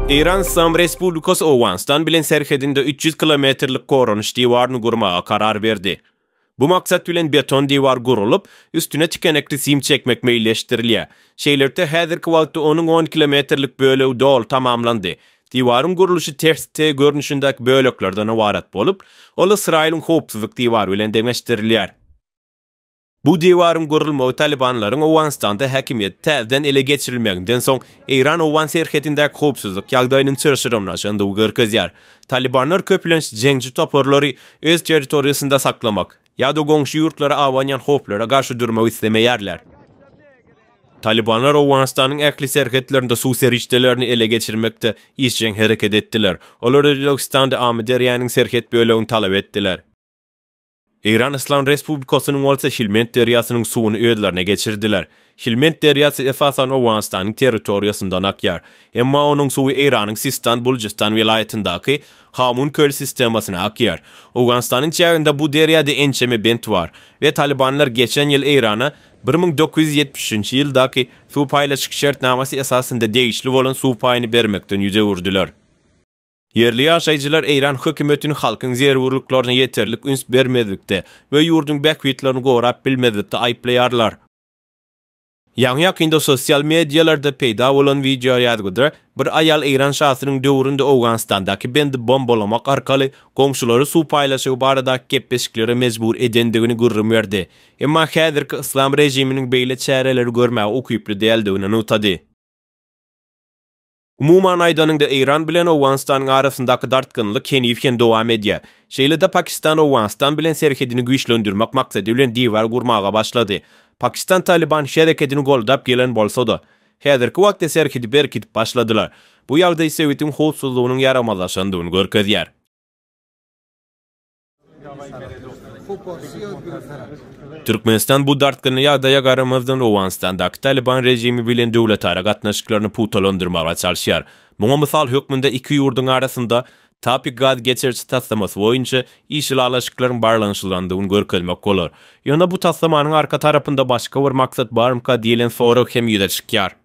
İran İslam Respublikası Owganistan bilen serhedinde 300 kilometrlik korunuş diwarını gurmaga karar berdi. Bu maksat bilen beton divar gurulup, üstüne tikenekli sim çekmek meýilleşdirilýär. Şeýlerde häzirki wagtda onun 10 kilometrlik bölegi dol tamamlandy. Diwarın guruluşy ters-te görnüşindäki böleklerden ibaret bolup, ol Israil'in howpsuzlyk diwary bilen deňeşdirilýär. Bu diwarın gurulmagy Talibanlaryň Owganistanda häkimiýet täzeden ele geçirilmeginden soň Iran Owgan serhetindäki howpsuzlyk ýagdaýynyň çyrşyrymlaşandygy görkezýär. Talibanlar köplenç jeňçi toporlary öz territoriýasynda saklamak ýa-da goňşy ýurtlara awanýan howplara garşy durmak islemeýärler. Talibanlar Owganistanyň ähli serhetlerinde suw serişdelerini ele geçirmekde işjeň hereket etdiler. Olar Özbekistanda Amy derýanyň serhet bölegini talap etdiler. İran İslam Respublikasynyň bolsa Hilment derýasynyň suwuny öýlerine geçirdiler. Hilment derýasy esasan Owganistanyň territoriýasyndan akýar. Emma onuň suwy Iranyň Sistan Bulujistan vilayatyndaki Hamun köl sistemasyna akýar. Owganistanyň çäginde bu derýada ençeme bent bar we Talibanlar geçen ýyl Irana 1973-nji ýyldaki suw paýlaşyk şertnamasy esasynda degişli bolan suw paýyny bermekden ýüze urdular. Yerli ýaşaýjylar Iran hökümetiniň halkyň zerwurlyklaryna ýeterlik üns bermedikde we ýurdun bäkwitlerini gorap bilmedikde aýplaýarlar. Ýa-ni ýakynda sosial medialarda peýda bolan video ýazgyda bir aýal Iran şahsynyň döwründe Owganistandaky bendi bombalamak arkaly goňşulary suw paýlaşygy baradaky gepleşiklere mejbur edendigini gurrum berdi. Emma häzirki islam rejiminiň beýle çäreleri görmäge okyply däldigini nutady. Umuman aýdanyňda Iran bilen Owganistanyň arasyndaky dartgynlyk kenýifken dowam edýär. Şeýlede Pakistan Owganistan bilen serhedini güýçlendirmek maksady bilen divar gurmaga başlady. Pakistan Taliban şereketini goldap gelen bolsa-da, häzirki wagtda serhedi berkitip başladylar. Bu ýagdaý Sowetiň howpsuzlygynyň ýaramazlaşandygyny görkezýär. Türkmenistan bu dartgyny ýagdaýa garamazdan Owganistandaky Taliban rejimi bilen döwletara gatnaşyklaryny putalandyrmaga çalyşýar. Muňa mysal hökmünde iki ýurdun arasynda tapik gaz geçirçi taslamasy boýunça işil alaşyklaryň barlanyşylandygyny görkezmek bolar. Ýöne bu taslamanyň arka tarapynda başga bir maksat barmyka diýilen sorag hem ýüze çykýar.